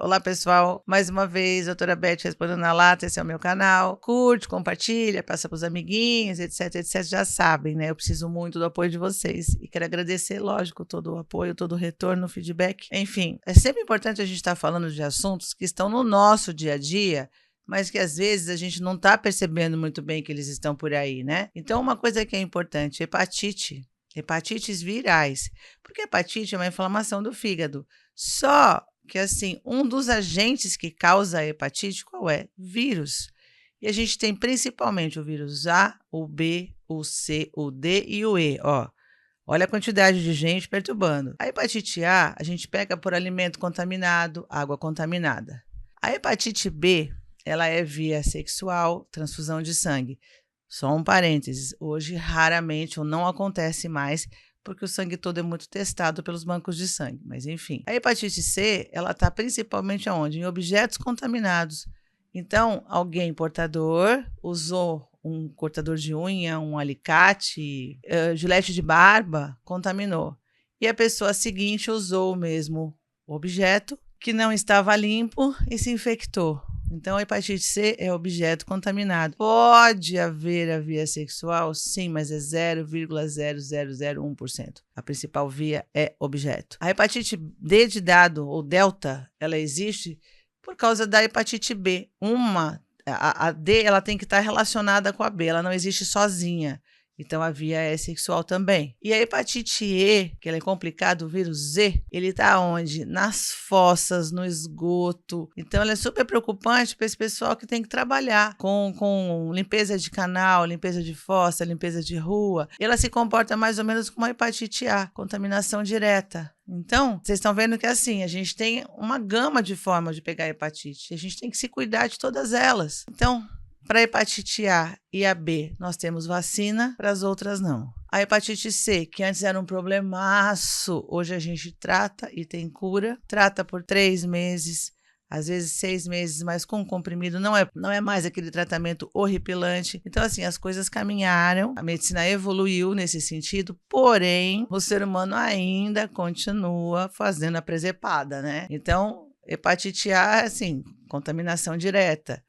Olá, pessoal. Mais uma vez, doutora Beth respondendo na lata. Esse é o meu canal. Curte, compartilha, passa para os amiguinhos, etc, etc. Já sabem, né? Eu preciso muito do apoio de vocês. E quero agradecer, lógico, todo o apoio, todo o retorno, feedback. Enfim, é sempre importante a gente estar falando de assuntos que estão no nosso dia a dia, mas que às vezes a gente não está percebendo muito bem que eles estão por aí, né? Então, uma coisa que é importante, hepatites virais, porque hepatite é uma inflamação do fígado. Só que, assim, um dos agentes que causa a hepatite, qual é? Vírus. E a gente tem principalmente o vírus A, o B, o C, o D e o E, ó. Olha a quantidade de gente perturbando. A hepatite A, a gente pega por alimento contaminado, água contaminada. A hepatite B, ela é via sexual, transfusão de sangue. Só um parênteses, hoje raramente ou não acontece mais, porque o sangue todo é muito testado pelos bancos de sangue, mas enfim. A hepatite C, ela está principalmente aonde? Em objetos contaminados. Então, alguém portador usou um cortador de unha, um alicate, gilete de barba, contaminou. E a pessoa seguinte usou o mesmo objeto, que não estava limpo e se infectou. Então, a hepatite C é objeto contaminado. Pode haver a via sexual? Sim, mas é 0,0001%. A principal via é objeto. A hepatite D de dado, ou delta, ela existe por causa da hepatite B. A D ela tem que estar relacionada com a B, ela não existe sozinha. Então, a via é sexual também. E a hepatite E, que ela é complicada, o vírus Z, ele está onde? Nas fossas, no esgoto. Então, ela é super preocupante para esse pessoal que tem que trabalhar com limpeza de canal, limpeza de fossa, limpeza de rua. E ela se comporta mais ou menos como a hepatite A, contaminação direta. Então, vocês estão vendo que assim, a gente tem uma gama de formas de pegar hepatite. A gente tem que se cuidar de todas elas. Então, para a hepatite A e a B, nós temos vacina, para as outras não. A hepatite C, que antes era um problemaço, hoje a gente trata e tem cura. Trata por 3 meses, às vezes 6 meses, mas com comprimido não é mais aquele tratamento horripilante. Então, assim, as coisas caminharam, a medicina evoluiu nesse sentido, porém, o ser humano ainda continua fazendo a presepada, né? Então, hepatite A, assim, contaminação direta.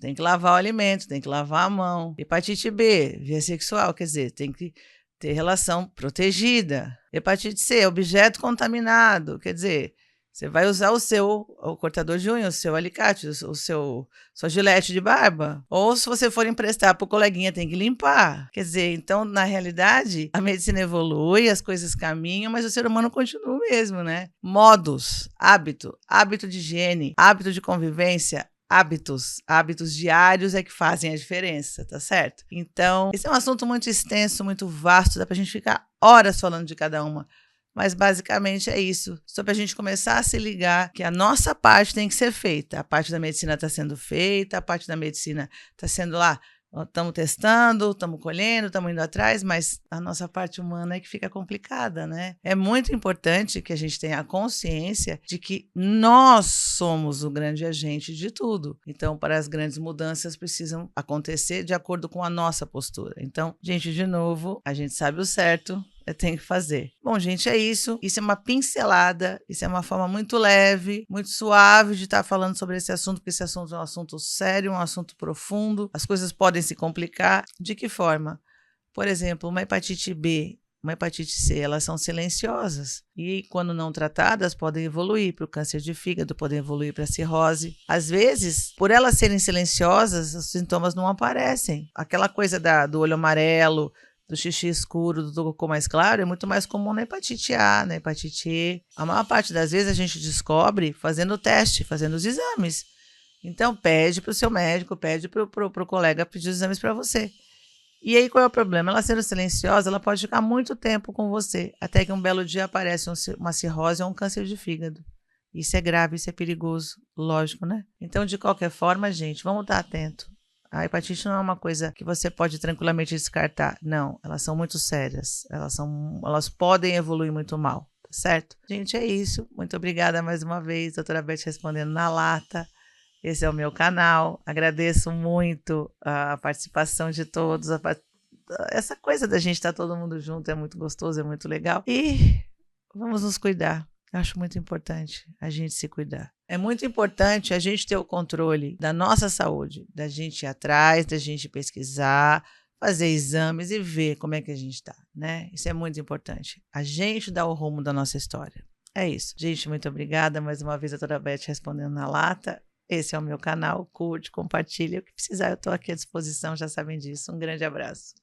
Tem que lavar o alimento, tem que lavar a mão. Hepatite B, via sexual, quer dizer, tem que ter relação protegida. Hepatite C, objeto contaminado, quer dizer, você vai usar o cortador de unha, o seu alicate, sua gilete de barba. Ou se você for emprestar para o coleguinha, tem que limpar. Quer dizer, então, na realidade, a medicina evolui, as coisas caminham, mas o ser humano continua o mesmo, né? Modos, hábito de higiene, hábito de convivência, hábitos diários é que fazem a diferença, tá certo? Então, esse é um assunto muito extenso, muito vasto, dá pra gente ficar horas falando de cada uma. Mas basicamente é isso, só para a gente começar a se ligar que a nossa parte tem que ser feita. A parte da medicina está sendo feita, a parte da medicina está sendo lá, estamos testando, estamos colhendo, estamos indo atrás, mas a nossa parte humana é que fica complicada, né? É muito importante que a gente tenha a consciência de que nós somos o grande agente de tudo. Então, para as grandes mudanças precisam acontecer de acordo com a nossa postura. Então, gente, de novo, a gente sabe o certo, tem que fazer. Bom, gente, é isso. Isso é uma pincelada, isso é uma forma muito leve, muito suave de estar falando sobre esse assunto, porque esse assunto é um assunto sério, um assunto profundo. As coisas podem se complicar. De que forma? Por exemplo, uma hepatite B, uma hepatite C, elas são silenciosas e, quando não tratadas, podem evoluir para o câncer de fígado, podem evoluir para a cirrose. Às vezes, por elas serem silenciosas, os sintomas não aparecem. Aquela coisa do olho amarelo, do xixi escuro, do cocô mais claro, é muito mais comum na hepatite A, na hepatite E. A maior parte das vezes a gente descobre fazendo o teste, fazendo os exames. Então, pede para o seu médico, pede para o colega pedir os exames para você. E aí, qual é o problema? Ela sendo silenciosa, ela pode ficar muito tempo com você, até que um belo dia aparece uma cirrose ou um câncer de fígado. Isso é grave, isso é perigoso, lógico, né? Então, de qualquer forma, gente, vamos estar atento. A hepatite não é uma coisa que você pode tranquilamente descartar. Não, elas são muito sérias. Elas podem evoluir muito mal, tá certo? Gente, é isso. Muito obrigada mais uma vez, doutora Beth respondendo na lata. Esse é o meu canal. Agradeço muito a participação de todos. Essa coisa da gente estar todo mundo junto é muito gostoso, é muito legal. E vamos nos cuidar. Eu acho muito importante a gente se cuidar. É muito importante a gente ter o controle da nossa saúde, da gente ir atrás, da gente pesquisar, fazer exames e ver como é que a gente está, né? Isso é muito importante. A gente dá o rumo da nossa história. É isso. Gente, muito obrigada. Mais uma vez, a doutora Beth respondendo na lata. Esse é o meu canal. Curte, compartilha. O que precisar, eu estou aqui à disposição, já sabem disso. Um grande abraço.